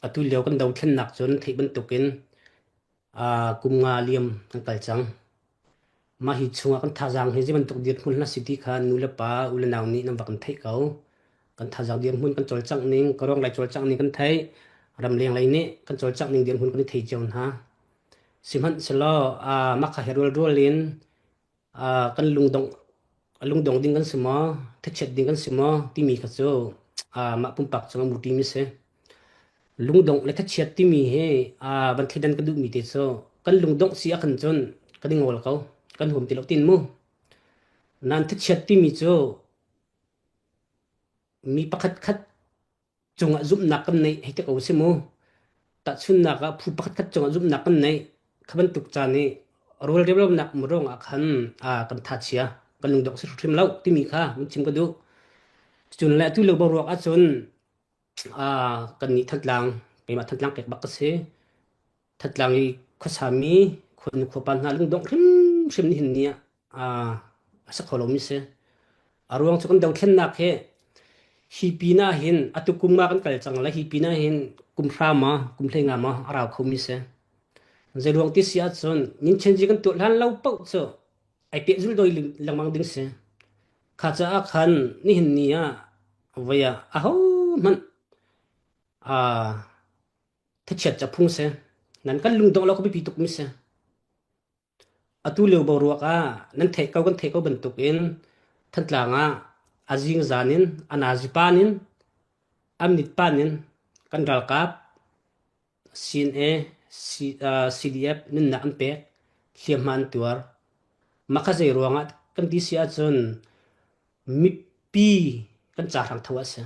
atu leo kan dau thlen nak chon thei ban tukin kum nga liam kan kalchang ma hi chunga kan thajang he je ban tuk dir hun na city khan nula pa ulanaw ni nam bakan thei kau kan thajang dir hun kan cholchang ning karong lai cholchang ning kan thei ram leng lai ni kan cholchang ning dir hun kan thei jon ha simhan selo ma kha herul rolin kan lungdong ding kan sima thechet ding kan sima ti mi kha cho ma pum pak chang mu ti mi se lungdong le thechet ti mi he ban thidan kan du mi te so kan lungdong sia kan chon kan ngol kau kan hum ti lo tin mu nan thechet ti mi cho mi pakhat khat chunga zum nak kan nei he te ko se mu ta chun na ka phu pakhat khat chunga zum nak kan nei khaban tuk cha ni rol develop nak murong akhan kan tha chia kan lungdong se thrim lau ti mi kha mun chim ka du chun la tu lo bo ro a chun kan ni thatlang pe ma thatlang kek bak ka se thatlang i khosami khon khopan na lungdong thrim ni hin nia sa kholom mi se arwang chu kan dang thlen nak he hi pina hin atukum ma kan kal chang la hi pina hin kum rama kum thenga ma araw khomi se zeruang ti sia chon nin chenji kan tu lan lau pau cho ai pe zul doi langmang ding se kha cha khan ni hin nia vaya aho man thechet cha phung se nan kan lungdong lo ko pi tuk mi se atu leo bo ruaka nan thei kau kan thei ko ban tuk in thantlanga azing zanin anazipanin amnit panin kan dal kap sin cdf nin na an pe thiamhan tuar maka zai ruanga kan ti sia chon mi pi kan cha rang thawa se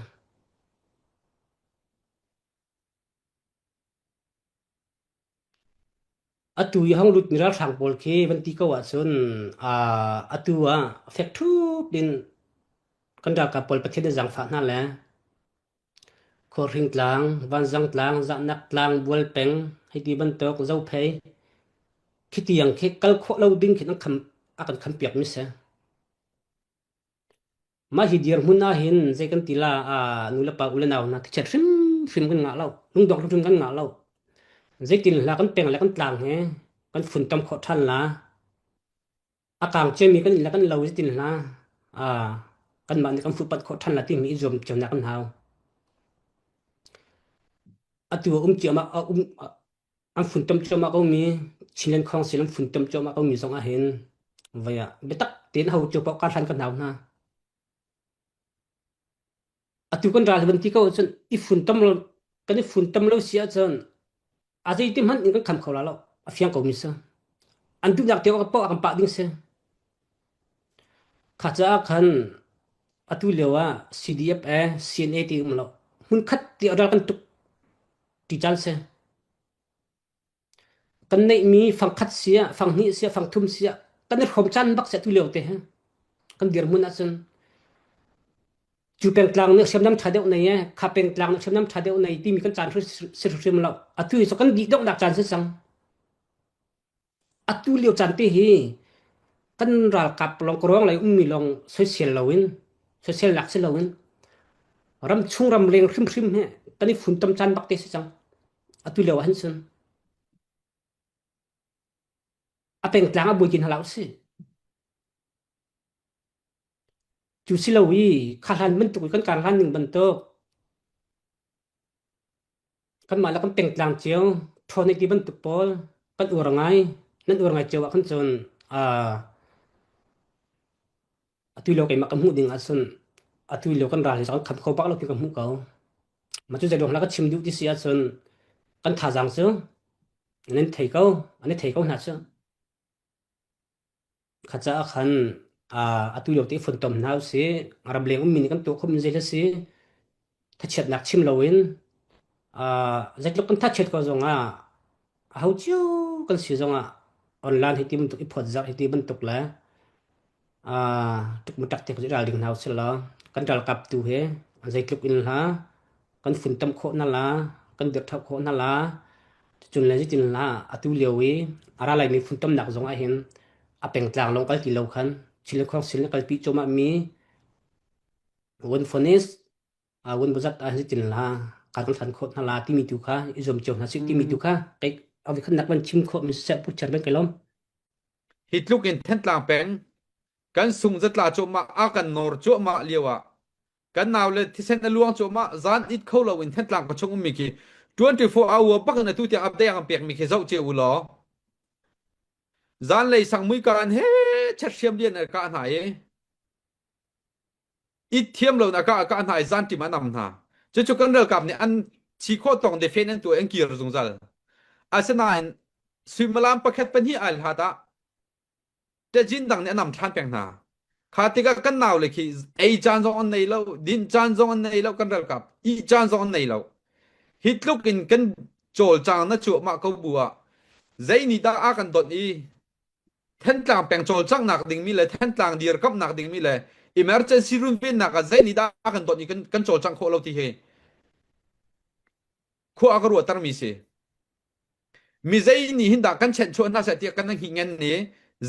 atu yi hang lut miral thang pol ke ban ti ko wa chon atu fek thu din kan dal ka pol pathe de jang fa na la khor ring tlang van jang tlang za nak tlang bol peng hai ti ban tok zau phei khitiang khe kal kho lo ding khin kham akan kham piak mi se ma hi dir huna hin je kan tila nula pa ulanaw na thichet rim kan nga lo lung dok rim kan nga lo je tin la kan peng la kan tlang he kan phun tam kho than la akang che mi kan la kan lo je tin la kan ma ni kan fu pat kho than la ti mi zom chom na kan haw atu chi ma an phun tam choma ko mi chilen khong silam phun tam choma ko mi song a hen vaya betak tin hau chu pa ka than kan haw na atu kan ra ban ti ko chon I phun tam lo kan phun tam lo sia chon azai tim han kan kham khola lo afiang ko mi sa an tu dak te ko pa kan pa ding se khacha khan atu lewa cdf cna ti mlo hun khat ti adal kan tuk ti chal se kan nei mi phang khat sia phang ni sia phang thum sia kan khom chan bak se tu lew te ha kan dir mun asun chu peng tlang ne sem nam thadeu nei kha peng tlang ne sem nam thadeu nei ti mi kan chan se rim lo atu so kan di dok dak chan se sang atu lew chan te hi kan ral kap long krong lai mi long social lawin social lak se lawin ram chung ram leng khrim he kan phun tam chan bak te se sang atu lew han sun apeng tlang abu kin halau se chu silawi khalan man tu kan kan han ning ban to kan ma la kan peng tlang chiao thone ti ban tu pol kan urangai nan urangai chiao kan chon atu lo kai ma kam hu ding asun atu lo kan ra le kan khap kho pak lo ki kam hu kau ma chu je dong la ka chim du ti sia chon kan tha jang chu nen thei kau ane thei kau na chu khacha khan atu lo ti phun tom nau se arab leng min kan to khom je la se thachet nak chim lowin zek lo kan thachet ko zonga hau chiu kan si zonga online hitim tu ipot za hitim ban tuk la tuk mutak te ko dal ding nau se la kan dal kap tu he zek luk in la kan phun tam kho na la kan dir thak kho na la chun la ji tin la atu lewi ara lai mi phun tam nak zonga hin apeng tlang long kal ti lo khan chile khong sil kal pi choma mi won phones won buzat a ji tin la การทันโคนาลาที่มีตุค่ะอิจมจงหาสิที่มีตุค่ะไอ้เอาไปขึ้นนักมันชิมโคมันเสพุชันเป็นไกลมhitluk in thentlang peng kan sung zatla choma akan nor choma liwa kan nawle thisen aluang choma zan it kholo in thentlang ka chung mi ki 24 hour pak na tu tiang update ang pek mi ki zau che ulo zan lei sang mui kan he chat siam lian ka nai it thiam lo na ka nai zan ti manam na chu chu kan rel kap ni an chi kho tong de fen an tu an kir zung zal asanan sumalam pakhet pan hi al hata te jin dang ne nam than peng na khatika kan naw le ki ei chan zong on nei lo din chan zong on nei lo kan rel kap I chan zong on nei lo hitluk in kan chol chang na chu ma ko bua zai ni da a kan dot I thân tlang peng chol chang nak ding mi le thân tlang dir kap nak ding mi le emergency room pin nak zai ni da kan dot ni kan chol chang kho lo ti he kho a ka ru tar mi se mi zai ni hin da kan chen chon na sa ti kan hi ngen ni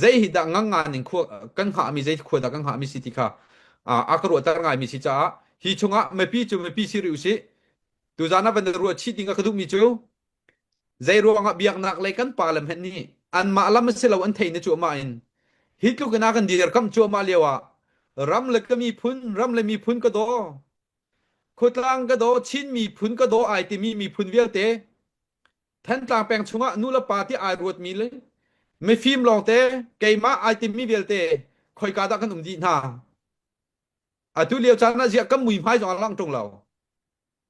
zai hi da ngang nga ning kho kan ha mi zai kho da kan ha mi si ti kha a ka ru tar ngai mi si cha hi chunga me pi chu me pi si ru si tu jana ban ru chi ting ka du mi chu zai ru nga biak nak le kan pa lam hen ni an ma lam se lo an thei na chu ma in hitlu kana kan dir kam chu ma lewa ram le ka mi phun ram le mi phun ka do khotlang ka do chin mi phun ka do ai ti mi phun vel te than tlang peng chunga nu la pa ti ai ruat mi le me film long te ke ma ai ti mi vel te khoi ka da kan di na a tu liao chan na zia kam mui phai jong lang tong lo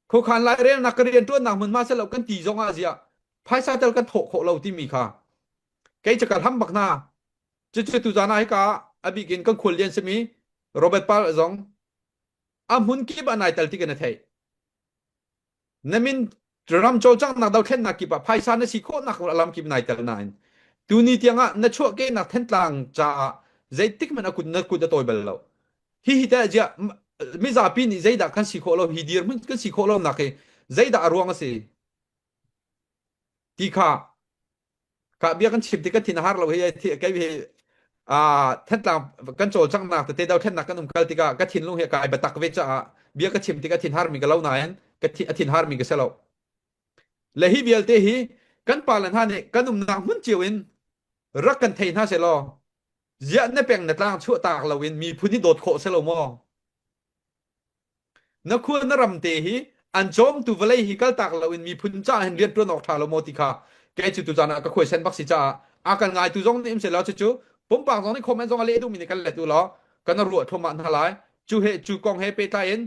kho khan lai re na ka rian tu na mun ma se lo kan ti jong a zia phai sa tel kan tho kho lo ti mi kha cái chắc là hâm bạc na chứ chứ tu zana hay cả abi gin con khul yen semi Robert Paul zong am hun ki ba nai tel ti kan thai namin ram chol chang na dau khen na ki ba phai sa na si kho na ko alam ki nai tel nine tu ni tianga na chu ke na then tlang cha zai tik man akut na ku da toy bel lo hi ta ja mi za pi ni zai da kan si kho lo hi dir mun kan si kho lo na ke zai da ruang ase ti kha ka bia kan chip ti ka tin har lo he ti ka bi then tlang kan chol chang na te dau then na kan kal ti ka tin lu he ka ba tak ve cha bia ka chip ti ka tin har mi ka lo na en ka tin har mi ka se lo le hi bial te hi kan palan ha ne kan na mun chiwin rak kan thein ha se lo zia ne peng na tlang chu tak lo win mi phuni dot kho se lo mo na khu na ram te hi an chom tu vlei hi kal tak lo win mi phun cha hen rian tu nok tha lo mo ti kha cái chú tu jana ka question box cha a kan ngai tu jong nim se la chu pom pang jong ni comment jong ale du mi ni kan le tu lo kan ru thom man halai chu he chu kong he pe ta en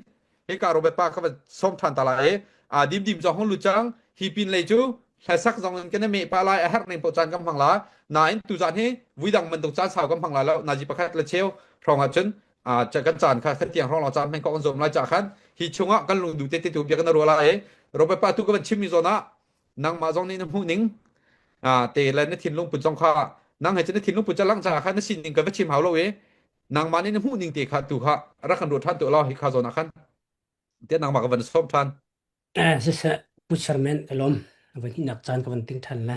he ka ro be pa ka som than ta la e a dim dim jong lu chang hi pin le chu sa sak jong kan me pa lai a har ning po chan kam phang la nine tu jan he wi dang man tu chan sao kam phang la na ji pa khat le cheu thong ha chen cha kan chan kha khat tiang rong lo chan men ko kan zom la cha khan hi chunga kan lu du te te tu bi kan ro la e ro be pa tu ka ban chim mi zona nang ma jong ni na hu ning te la na thin lung pu jong kha nang he chen thin lung pu cha lang cha kha na sin ning ka chim haw lo we nang ma ni na hu ning te kha tu kha ra kan ro than tu lo hi kha zona khan te nang ma ka ban som than se se pusharmen kalom van hi nak chan ka van ting than la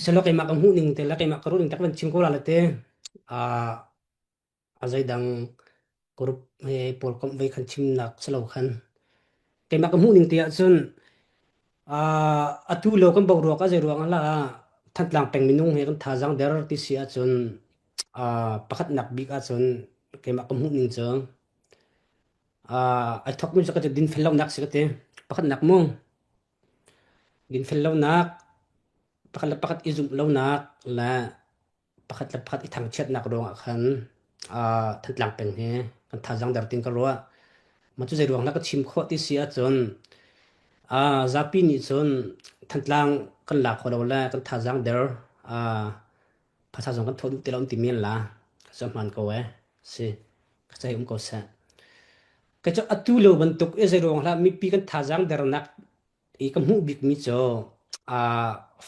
se lo kai ma ka hu ning te la kai ma ka ru ning tak van chim ko la te azai dang korup he pol kom ve khan chim nak selo khan kai ma ka hu ning te a chun atu lo kan bawro ka zeruang ala thatlang peng minung he kan thajang der ti sia chun pakhat nak bik a chun ke ma kam hu ning chang ai thok mun sakate din fellow nak sikate pakhat nak mo din fellow nak pakhat izum lo nak la pakhat i thang chet nak rong khan thatlang peng he kan thajang der tin ka ro ma chu zeruang la ka chim kho ti sia chun zapi ni chon thantlang kan la kho la kan thajang der phasa jong kan thodu telon ti mian la samman ko we se ka chai ko sa ka cho atu lo ban tuk e zero la mi pi kan thajang der nak e kam hu bik mi cho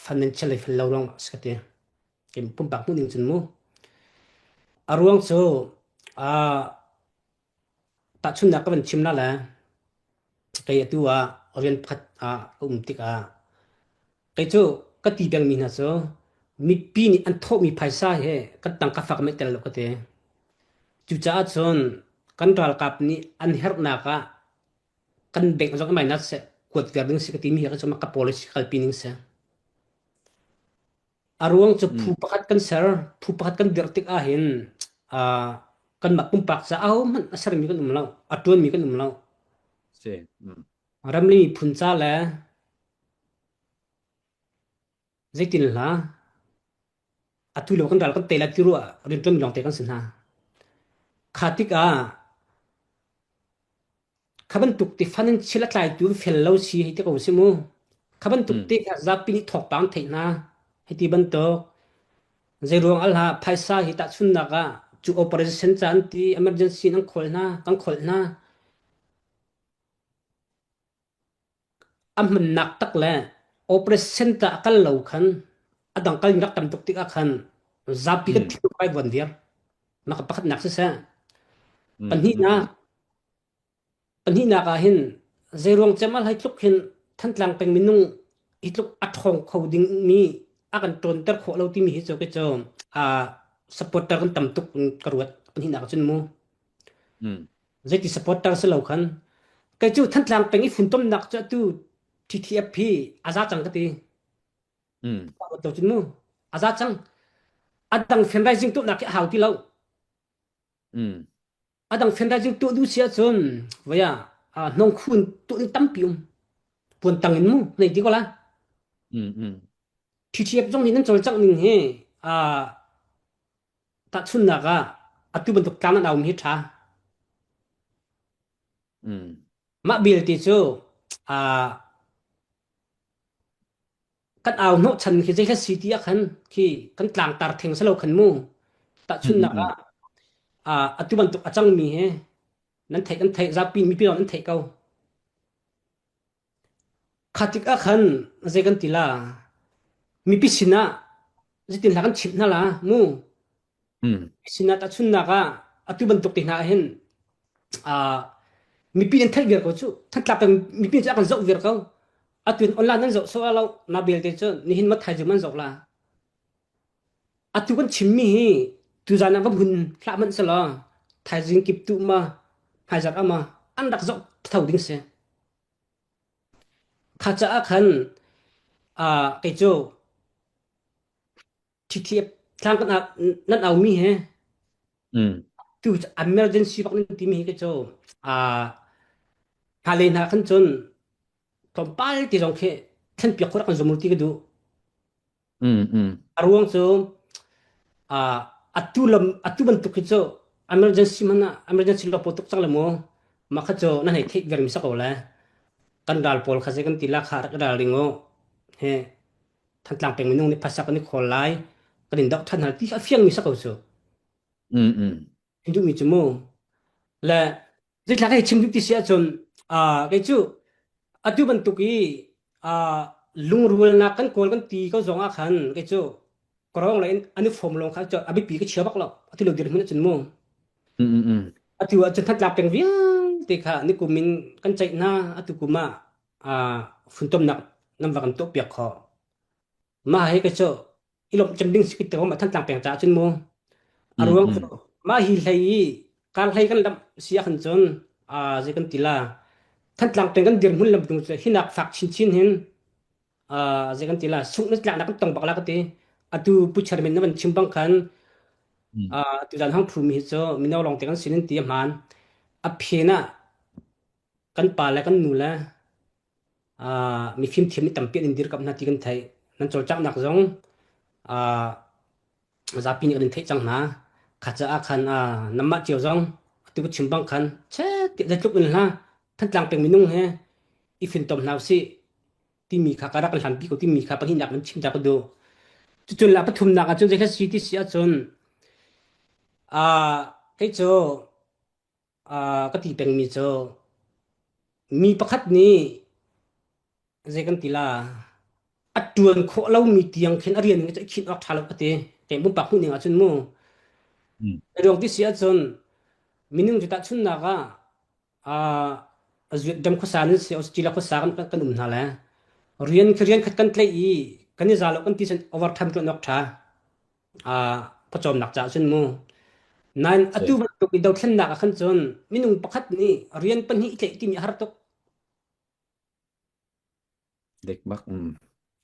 financial life lo rong skate kem pum pak mu ning chun mu arwang cho ta chun na ka ban chim la la kai atu wa orian phat tika kai chu ka ti bang mi na so mi pi ni an tho mi phaisa he ka tang ka fak me tel lo ka te chu cha chon kan ral kap ni an her na ka kan bek jok mai na se กดเวียดึงสิกติมีก็จะมากับ political pining sa arwang chu phu pakhat kan ser phu pakhat kan dirtik ahin kan mapumpak sa aw man asar mi kan umlaw atun mi kan umlaw se ramli phuncha la zaitin la atu lo kan dal kan tela tiru rin ton long te kan sinha khatika khaban tuk ti fanin chila tlai tu fel lo si hite ko simu khaban tuk ti zapi ni thok pang theina hiti ban to zerong alha phaisa hi ta chunna ka chu operation chan ti emergency nang kholna kang kholna amman nak tak la operation ta kal lo khan adang kal rak tam tuk ti ka khan zapi ka thiu pai bon dir maka pakhat nak sa panhina ka hin zerong chamal hai tluk hin thantlang peng minung itluk athong khoding mi akan ton ter kho lo ti mi hi cho ke cho supporter kan tam tuk karuat panhina ka chun mo zeti supporter se lo khan kai chu thantlang peng i phun tom nak cha tu TTFP aza chang ka ti to chun mo aza chang adang fundraising tu nak hau ti lo adang fundraising tu du sia chon waya nong khun tu tam pium pun tangin mu nei ti ko la TTF jong ni nan chol chang ning he ta chun na ga atu ban tuk kam na mi tha ma bil ti chu kan aw no chan khi je city a khan khi kan tlang tar theng salo khan mu ta chun na ga atu ban tuk achang mi he nan thai za pi mi pi nan thai kau khatik a khan je kan tila mi pi sina jitin la kan chip na la mu sina ta chun na ga atu ban tuk ti na hen mi pi nan thai ger ko chu than tla peng mi pi cha kan zo ver kau atun online nan zo so alo na bel te chu ni hin ma thai ju man zo la atu kan chimmi hi tu jana ba bun thla man sa la thai jing kip tu ma hai zat ama an dak zo thau ding se khacha a khan ke chu TTF thang kan nan au mi he tu emergency bak ni ti mi ke chu halena khan chon tom pal ti jong khe than pi khora kan zomul ti ke du arwang chu atu ban tu ke chu emergency mana emergency lo potuk chang le mo ma kha chu na nei thik gar mi sa ko la kan dal pol kha se kan tila khar ka dal ringo he than tlang peng minung ni phasa kan ni khol lai kan in dak than hal ti fiang mi sa ko chu hindu mi chu mo la je thla kai chim ti sia chon ke chu atu ban tu ki lung rul na kan kol kan ti ko zonga khan ke chu korong la ani form long kha chu abi pi ke chia bak lo ati lo dir hin chun mo atu a chen than tlang peng viang ti kha ni ku min kan chai na atu kuma phun tom nak nam wa kan to piak kho ma he ke cho ilom chending sikit to ma than tlang peng cha chun mo arwang ma hi hlei kal hlei kan lam sia khan chon je kan tila than tlang peng kan dir mun lam tung che hinak fak chin hin je kan tila suk na tlang na kan tong bak la ka ti atu pu charmen na man chimbang khan tu jan hang thu mi cho minaw long te kan sinin ti man a phena kan pa la kan nu la mi phim thim ni tampi in dir kap na ti kan thai nan chol chak nak jong zapi ni kan thai chang na khacha a khan namma chiao jong tu bu chimbang khan che ti da tuk in la than tlang peng minung he i fin tom naw si ti mi kha karak lan pi ko ti mi kha pa hin nak man chim ta ko do chu chun la pathum na ka chun je kha city sia chun cái chỗ cái tỷ bèn mi chỗ mi pakhat ni je kan tila atuan kho lo mi tiang khen arian nge khin ak thalo ate te bum pak hu ni nga chun mo rong ti sia chon minung ta chun na ga azui dam kho san se australia kho sa kan na la rian khat kan tlei i kan ni zalo kan ti sen over time to nok tha pachom nak cha chun mo nan atu ba to ki daw thlen na khan chon minung pakhat ni rian pan hi tle ti mi har tok เด็กมัก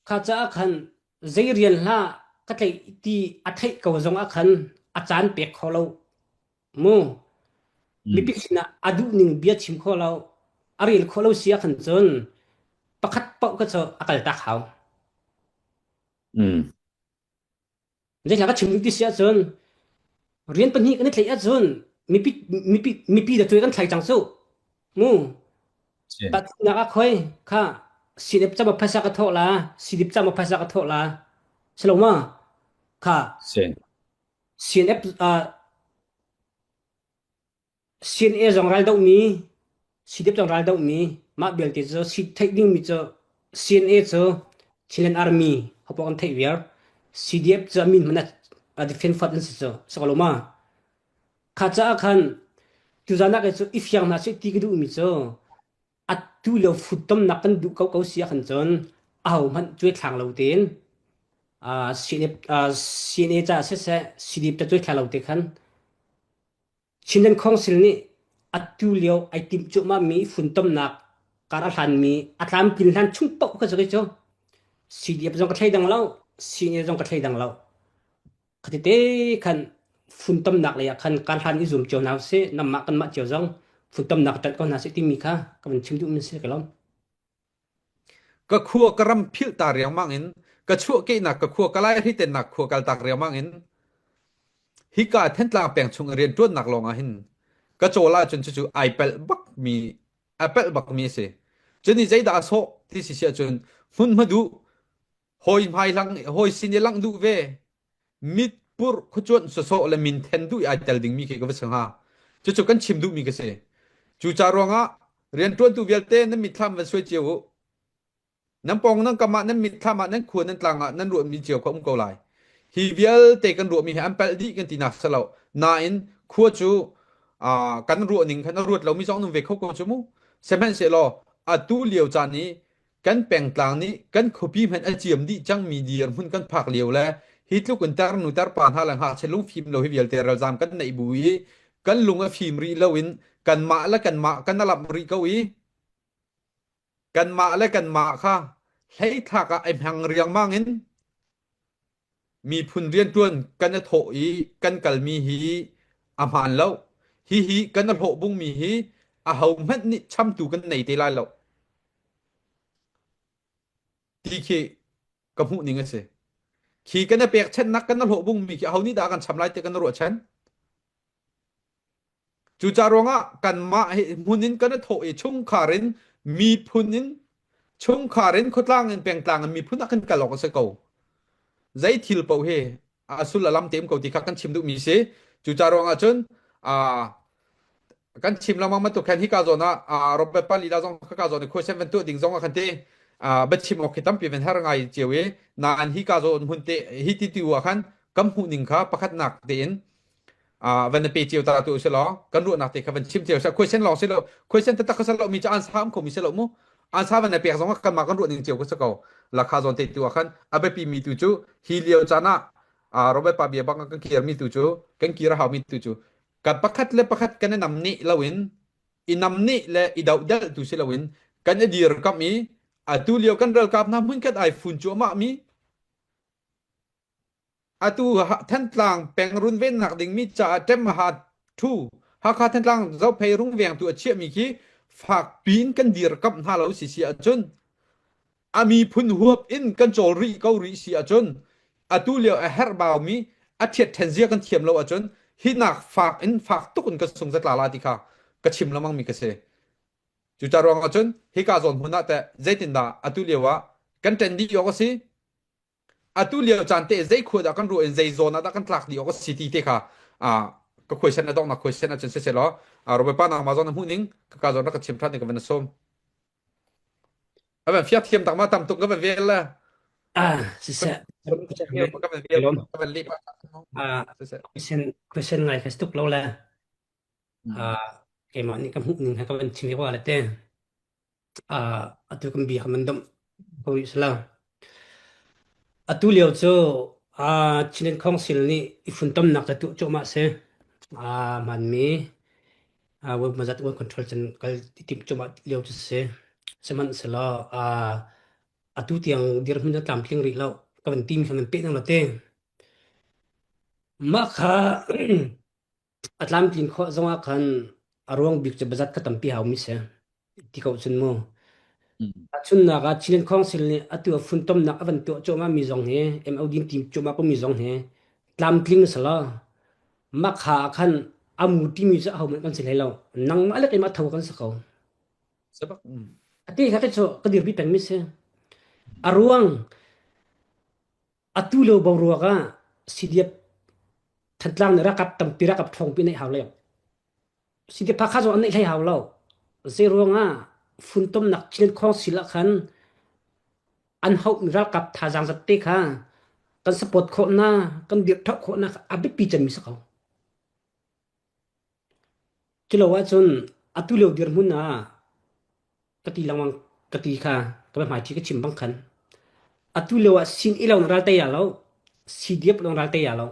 ข้าจะคันใจเรียนละก็ใจที่อัธยกวจงคันอาจารย์เปียกเขาเรามูมีพิกนะอดูหนึ่งเบียชิมเขาเราอารีลเขาเราเสียขันจนประคัดเปาก็จะอากาศตาเขาใจหลักก็ชิมที่เสียจนเรียนปัญญากันที่เสียจนมีปีเดือดตัวกันใส่จังสู้มูตัดนักค่อยข้าสิเดบจะมาภาษากระทอละสิเดบจะมาภาษากระทอละสโลมาค่ะสิเดบCNA จงรัลดาวมี CDF จงรัลดาวมีมาเบลติจะสิเทคนิคมีจะ CNA จะ Chilean Army เขาบอกกันเทียร์ CDF จะมีมันDefense Force จะสกลมาข้าจะคันตุจานักจะอีฟยังน่าจะตีกดูมีจะอัดดูเลี้ยวฟุตต้มนักกันดูเขาเสียขันจนเอามันช่วยทางเราเต็นCNF CNA จะเสีย CDF จะช่วยทางเราเต็นขันชินเดนคองสิลนี่อัดดูเลียวไอติมจุมามีฝุ่นต้มหนักการอัดมีอัดลามกินทันชุ่มปอกก็จะกิจสีเดียบจงกระไทยดังเล่าสีเนี่ยจงกระไทยดังเล่าขณะที่คันฝุ่นต้มหนักเลยคันการทันอิซุมเจียวนาวเสนำมากันมาเจียวจงฝุ่นต้มหนักแต่ก็น่าสิที่มีค่ะก็มันชิมดูมันเสียกันแล้วก็ขัวกระรำพิลตาเรียงมังอินก็ชั่วเกนักก็ขัวกะไลที่เต็นหนักขัวกะตากเรียงมังอินฮิกาเทนตลางแปลงชงเรียนจวนหนักลงอ่ะหินก็โจลาจนจู่ไอเปิลบักมีไอเปิลบักมีเสจนนี่ใจดาโซที่สิเสียจนหุ่นมาดูหอยไม้ลังหอยสินลังดูเวมิดปุรขจวนโซและมินเทนดูไอเตลดิงมีเกก็เวสังหาจู่กันชิมดูมีก็เสจู่จารวงอ่ะเรียนจวนตูเวลเต้นั้นมิทำวันสวยเจียวนั้นปองนั้นกรรมนั้นมิทำนั้นควรนั้นตรังอ่ะนั้นรวมมีเจียวความเกาไหลฮีเวลเตกันรวมมีอันเปลดีกันตีนักสลาวนาอินขัวจู่กันรวมหนึ่งกันรวมเรามีสองนุ่มเวกเขาก็จู่มูเซมันเสลออัตุเลียวจานี้กันแปลงกลางนี้กันขบีมันอาเจียมดีจังมีเดียร์หุ่นกันผักเลียวแล้วฮิตลูกกันตาร์นุตาร์ปานหาหลังหาเชลุงฟิล์มเราฮิเวลเตอร์เราจำกันในบุยกันลุงฟิล์มรีเลวินกันมาและกันมากันนั่งหลับรีเกาอีกันมาและกันมาค่ะให้ทักไอ้พังเรียงมั่งอินมีพุนเรียนต้วนกันจะโถอีกันกัลมีฮีอามันแล้วฮีกันจะโถบุ้งมีฮีอาหงมันนี่ช้ำตูกันในเตลัยแล้วที่เคกับหูนี่ไงสิขี่กันจะเปียกเช่นนักกันจะโถบุ้งมีเขานี่ด่ากันช้ำลายเตกันรัวฉันจูจารวงะกันมาพุนินกันจะโถอีชงคารินมีพุนินชงคารินขดล่างเงินเปียงกลางมีพุนักกันกันหลอกกันเสกเอาใจทิลเปาเฮอาสุลลำเต็มเขาที่ขักันชิมดูมีเสจูจารวงะจนกันชิมแล้วมันตุกแค่ที่กาโซนะรบแบบปาลีดาซองกาโซนคุยเซนเป็นตัวดิ่งซองกันเตบัดชิมออกตั้มปีเป็นหารงไงเจียวเวนานที่กาโซนหุ่นเตฮิติติวกันกำหูหนึ่งค่ะประคัดหนักเด่นวันเปเจียวตาตัวเสลอกันรู้หนักเตะคันชิมเจียวคุยเซนลองเสลอคุยเซนแต่ตะกัสลอมีจะอันสามคงมีเสลอมูอันสามวันเปียกซองกันมากันรู้หนึ่งเจียวก็สกอราคาโซนเตตัวกันอาเบปีมีตัวจูฮิเลียวจานะรบแบบปาเบียบังกันเคียร์มีตัวจูกันกีระหามีตัวจูกับประคัดและประคัดกันนำนี่ละวินอินำนี่และอิดาวเดลตุสิละวินกันจะดีรกับมีtu liu kan ral kap na mun kat ai fun chu ma mi tu than tlang peng run ven nak ding mi cha tem ha thu ha kha than tlang zau phei rung veng tu achia mi ki phak pin kan dir kap na lo si si a chun ami phun huap in kan chol ri kau ri si a chun tu liu a her baw mi a thiet then zia kan thiam lo a chun hi nak phak in phak tukun ka sung zat la la ti kha ka chim lamang mi ka seจูจารวงจนฮิกาซอนพุนแต่ใจตินดาอตุเลียวะกันเทนดีออกสิอตุเลียวจันเตใจขวดกันรู้เอ็นใจโซนดักันทลักดีออกสิทีเตค่ะก็คุยเส้นต้องนักคุยเส้นจนเสร็จแล้วเราไปป้านมาซอนหุ่นนิ่งก็การซอนนักชิมพลัดในกับเวนส้มแบบฟิอาเทียมต่างมาตำตุกก็แบบเวลละสิเสียก็แบบเวลก็แบบรีบquestionไงแค่ตุกเราแหละเกมนี้ก็หุ่นหนึ่งให้ก็เป็นชิมว่าอะไรเต้tu kan bi hamandam ko isla atu leo cho chinen council ni ifuntam nak tu cho ma se man mi we mazat we control chen kal tip cho ma leo se seman sela atu tiang dir mun tam tling ri lo ka ban tim kan pe nang lo te ma kha atlam tin kho zonga khan arong bik che bazat ka tampi haw mi se ti ko chun mo chun na ga chinen khong sil ni atu fun tom na avan to cho ma mi zong he em au din tim cho ma ko mi zong he tlam tling sala ma kha khan amu ti mi za haw man sil hello nang ma le ke ma thaw kan sa ko sebab ati kha ke cho ka dir bi pen mi se aruang atu lo baw ruwa sidiap thantlang ra kap tam pira kap thong pi nei haw le sidiap pha kha zo an nei hai haw lo zero nga fun tom nak chinen khong sila khan an hau ra kap tha jang zat te kha kan support kho na kan dir thak kho na abi pi chan mi sa ko chilo wa chun atu lo dir mun na kati langwang kati kha ka mai thi ka chim bang khan atu lo wa sin ilong ral te ya lo sidiap long ral te ya lo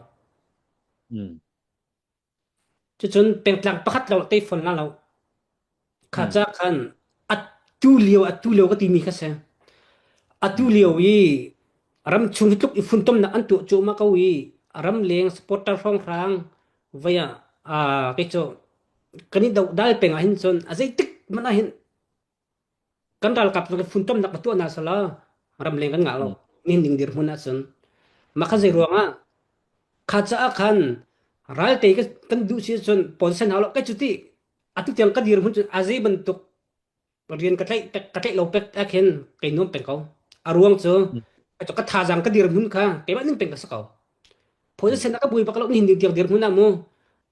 chun peng tlang pakhat lo te fon la lo kha cha khan atu liu ka ti mi kha se atu liu wi ram chung tuk I fun tom na an tu chu ma ka wi ram leng supporter phong rang vaya ke cho kani dal peng a hin chon azai tik mana hin kan dal kap fun tom na ka tu na sala ram leng kan nga lo nin ding dir huna chon ma kha zai ruanga kha cha khan ral te ka kan du si chon position halo ka chuti atu tiang ka dir hun azai ban tuk rian ka tlai lo pek a khen kai nom peng ko aruang cho cho ka tha jang ka dir hun kha ke ba ning peng ka sa ko position ka bui pa ka lo nin dir hun na mo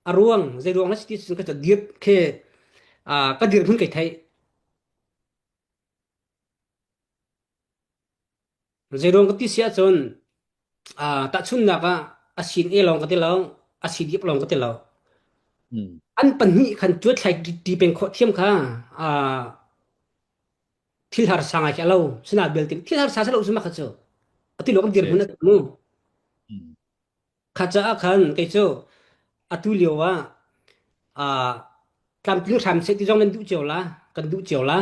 aruang zai ruang na sti sun ka dir khe ka dir hun kai thai zai ruang ka ti sia chon ta chun na ka asin e long ka te lo asin dip long ka te lo an pan ni khan chu thlai ti peng kho thiam kha thil har sanga ka lo sina bel tin thil har sa sa lo suma kha cho ati lo ka dir hun na mo kha cha khan kai cho atu liu wa kam pling tham se ti jong nen du chiao la kan du chiao la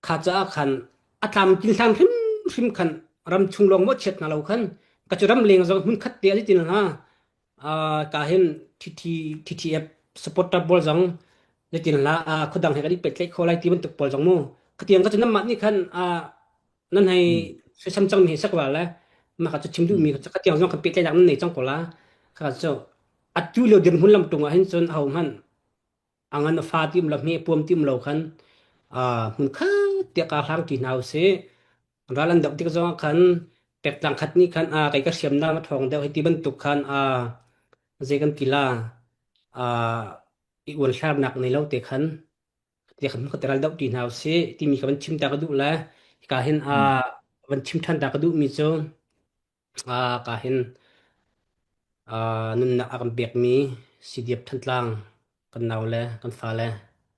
kha cha khan atam pling tham hrim khan ram chung long mo chet na lo khan ka chu ram leng jong hun khat te ali tin ha ka hen TTF supporter bol jong le tin la khudang he ka di pet le kholai ti ban tuk pol jong mo ka tiang ka chu nam ma ni khan nan hai se sam chang mi sak wa la ma ka chu chim du mi ka tiang jong ka pet le dang nei chang ko la ka chu atu lo din hun lam tunga hen chon hau man angan fa tim la me pom tim lo khan hun kha te ka hlang ti nau se ralan dak ti ka jong khan pek tang khat ni khan kai ka siam na ma thong de ti ban tuk khan je kan kila I wal shab nak nei lo te khan ka teral dau ti nau se ti mi ka ban chim ta ka du la ka hen ban chim than ta ka du mi cho ka hen nun na akam bek mi sidiap thantlang kan naw le kan fa le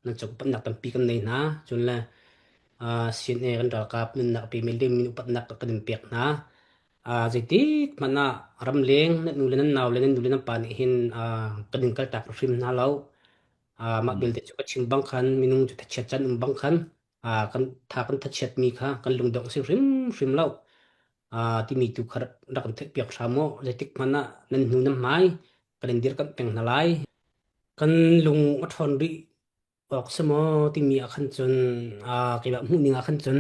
nan chok pan nak tam pi kan nei na chun le sin e kan dal kap nun na pi mil de min pat nak kan pek na jeti mana ram leng na nu le nan naw le nan du le nan pa ni hin kan kal ta frim na lo ma bil de chok chim bang khan minung chu ta chet chan bang khan kan tha kan tha chet mi kha kan lung dong si rim lo ti mi tu khar dak thek piak samo jetik mana nan nu nam mai kan dir kan peng na lai kan lung athon ri ok samo ti mi akhan chun ke ba mu ning akhan chun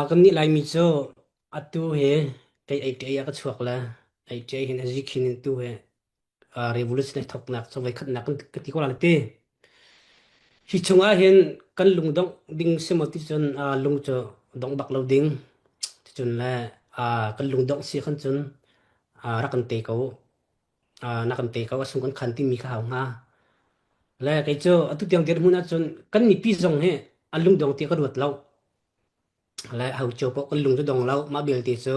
kan ni lai mi cho atu he kai ai ai ka chuak la ai che hin aji khin tu he revolution thok nak so vai khat nak kan ti ko la te hi chunga hen kan lung dong ding semo ti chun lung cho dong bak lo ding chun la kan lung dong si khan chun ra kan te ko na kan te ko sung kan khan ti mi kha nga la kai cho atu tiang der huna chun kan ni pi jong he alung dong ti ka ruat lo la hau cho ko kan lung cho dong lo ma bel ti cho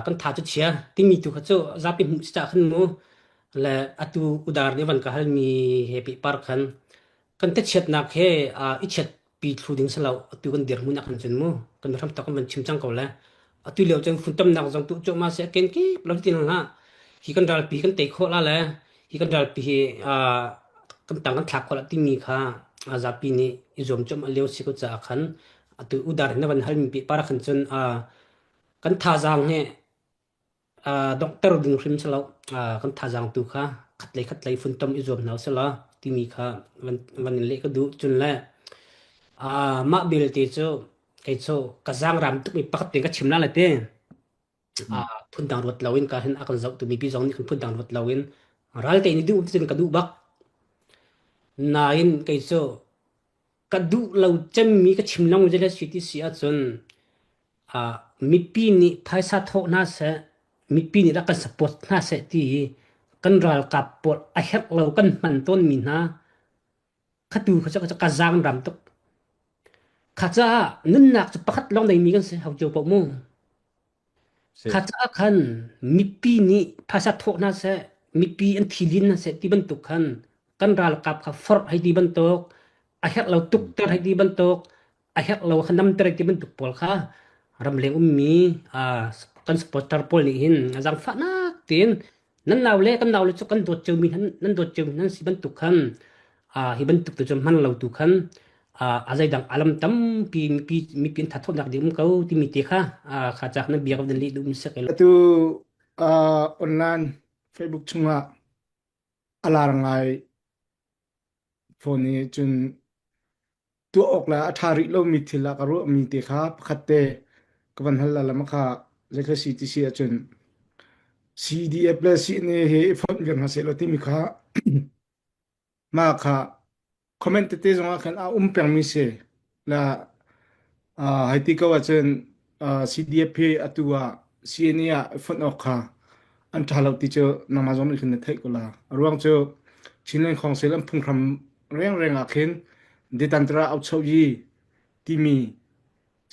kan tha cho chia ti mi tu kha cho za pi mu cha khan mo la atu udar ni van ka hal mi happy park khan kan te chet nak he I chet pi thu ding salo atu kan der huna khan chun mo kan ram ta kan chim chang ko la atu leo chang fun tam nak jong tu cho ma se ken ki lo tin ha hi kan dal pi kan te kho la la hi kan dal pi kan tang kan thak kho la ti mi kha za pi ni I zom chom leo si ko cha khan atu udar na ban hal mi pi para khan chun kan tha jang he doctor ding hrim chalo kan tha jang tu kha khatlei fun tom izom naw sala timi kha van le ka du chun la ma bil ti chu kai chu ka jang ram tu mi pakat te ka chimna la te phun dang rot lawin ka hen akan zau tu mi pi jong ni kan phun dang rot lawin ral te ni du tin ka du bak nain kai chu ka du lo chem mi ka chimnang jela city sia chun mi pi ni phaisa tho na se mi pi ni ra kan support na se ti kan ral kap pot a het lo kan man ton mi na khatu kha cha ka jang ram tok kha cha nun nak cha pakhat long dai mi kan se hau jo po mu kha cha khan mi pi ni phaisa tho na se mi pi an thilin na se ti ban tuk khan kan ral kap kha for hai di ban tok a het lo tuk ter hai di ban tok a het lo khanam ter ti ban tuk pol kha ram leng mi kan supporter pol ni hin jang fa na tin nan naw le kan naw le chu kan dot cheu mi nan dot cheu nan si ban tuk khan hi ban tuk tu chom man lo tu khan azai dang alam tam mi pin tha thon dak dim ko ti mi te kha kha chak na biak den li dum se kel tu online Facebook chunga alarngai phone ni chun tu ok la athari lo mi thila karu mi te kha khatte kaban hal la ma kha lekha CTC chun CDF plus si ne he phone gan ha se lo ti mi kha ma kha comment te zonga khan permise la haiti ka wa chen CDF atua CNA phone ok kha an thalo ti cho namazon ni khne thai ko la ruang cho chinlen khong selam phung kham reng a khen de tantra out chau yi ti mi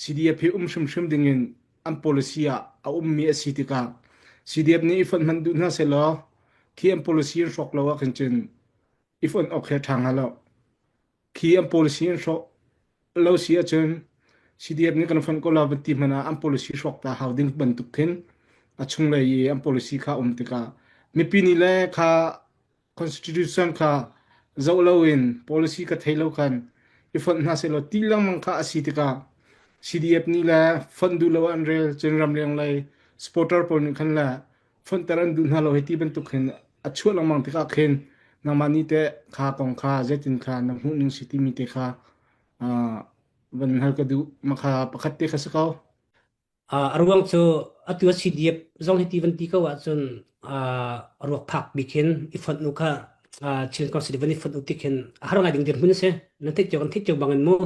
CDF shum dingin am policy a mi asitika CDF ni phone man du na se lo ki am policy sok lo wa khen chen ifon ok khe thang halo ki am policy sok lo sia chen CDF ni kan phone ko la ti mana am policy sok ta housing ban tu khen achung le yi am policy kha tika mi pi ni le kha constitution kha zawlowin policy ka thailo khan ifon na se lo tilang mang kha asitika CDF ni la fundu lo an rel chenram leng lai supporter pon khan la fon taran dun halo heti ban tu khen achu lang mang tika khen namani te kha kong kha zetin kha nam hu ning city mi te kha ban hal ka du makha pakhat te kha sakau arwang chu atua CDF zong heti van ti ka wa chun arwak phak bikin ifat nu kha chin consider van ifat uti khen haranga ding dir mun se nan thik chok bangan mo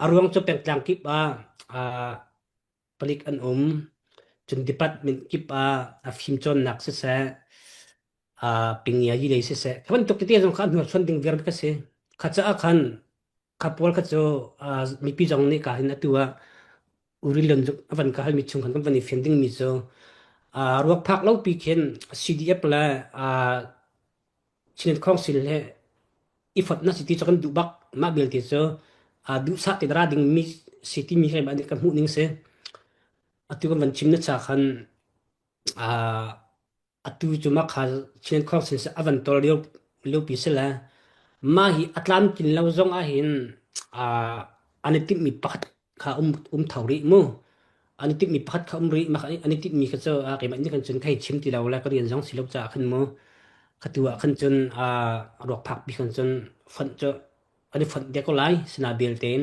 arwang chu pek tlang kip palik an chun department kip phim chon nak se se pingya yi le se se khan tok ti jong khan nu chon ding ver ka se khacha khan khapol kha chu mi pi jong ni ka hin atua urilon avan ka hal mi chung kan van defending mi so ruak phak lo pi khen CDF la chin khong sil he ifat na city chakan du bak ma bel ti so du sa ti dra ding mi city mi ba kan hu ning se atu kan van chim na cha khan atu chuma kha chin khong sil se avan tol lo pi se la ma hi atlam kin lo zong a hin anitik mi pakhat kha thawri mo anitik mi pakhat kha ri ma anitik mi kha cho ke ma ni kan chun khai chim ti lo la ka rian jong silok cha khan mo khatua khan chun rok phak bi khan chun fan cho ani fan de ko lai sina bel ten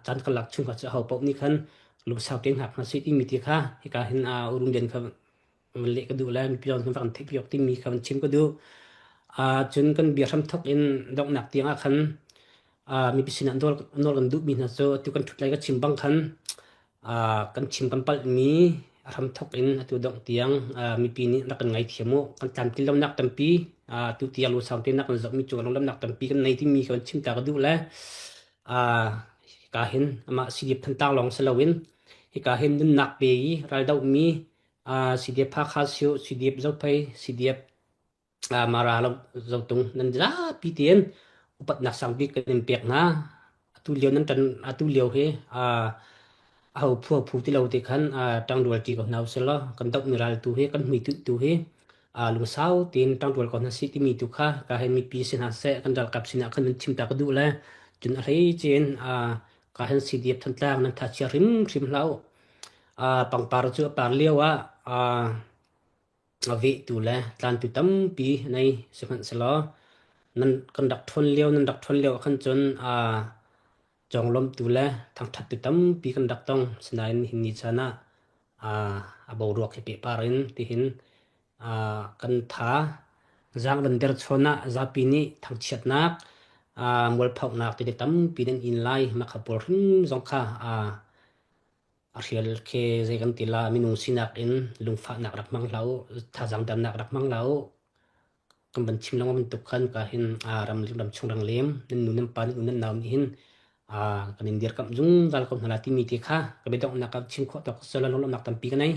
chan ka lak chung kha cha ho pok ni khan lu sau ten hak na si ti mi ti kha hi ka hin urung den kha le ka du la mi pion kan fan thik yok ti mi khan chim ko du chun kan bi ram thok in dok nak tiang a khan mi pisin andol kan du mi na so tu kan thutlai ka chimbang khan kan chim kan pal mi ram thok in atu dong tiang mi pi ni nakan ngai thiamo kan tam til lam nak tampi tu tiang lu sam tin nak kan zok mi chu lam nak tampi kan nei ti mi kan chim ta ka du la ka hin ama sidip than ta long salawin hi ka hin nun nak pe ral dau mi sidip pha kha siu sidip zau pai sidip mara lo zau tung nan la pi tien upat nak sang bi kan pek na atu leo nan tan atu leo he au phu ti lo ti khan tang dual ti ko nau sela kan tok miral tu he kan mi tu he lu sau tin tang dual ko na si ti mi tu kha ka he mi pi sin ha se kan dal kap sin khan chim ta ka du la chun rei chen ka han CDF than tlang nan tha chia rim rim lau pang par chu par lewa avi tu le tlan tu tam pi nei seman selo nan kan dak thon leo nan dak thon leo khan chon jong lom tu le thang that tu tam pi kan dak tong snain hin ni chana abo ruak he pe parin ti hin kan tha jang dan der chona zapi ni thang chiat nak mol phok nak ti tam pi den in lai ma khapur him jong kha ariel ke zegan tila minung sinak in lungfa nak rak mang lau tha jang dam nak rak mang lau kan ban chim long man tuk khan ka hin ram lim dam chung rang lem nen nu nam pan unan naw ni hin kan indir kam jung dal kom hala ti mi ti kha ka bedok nak chim kho tak sala long nak tam pi kanai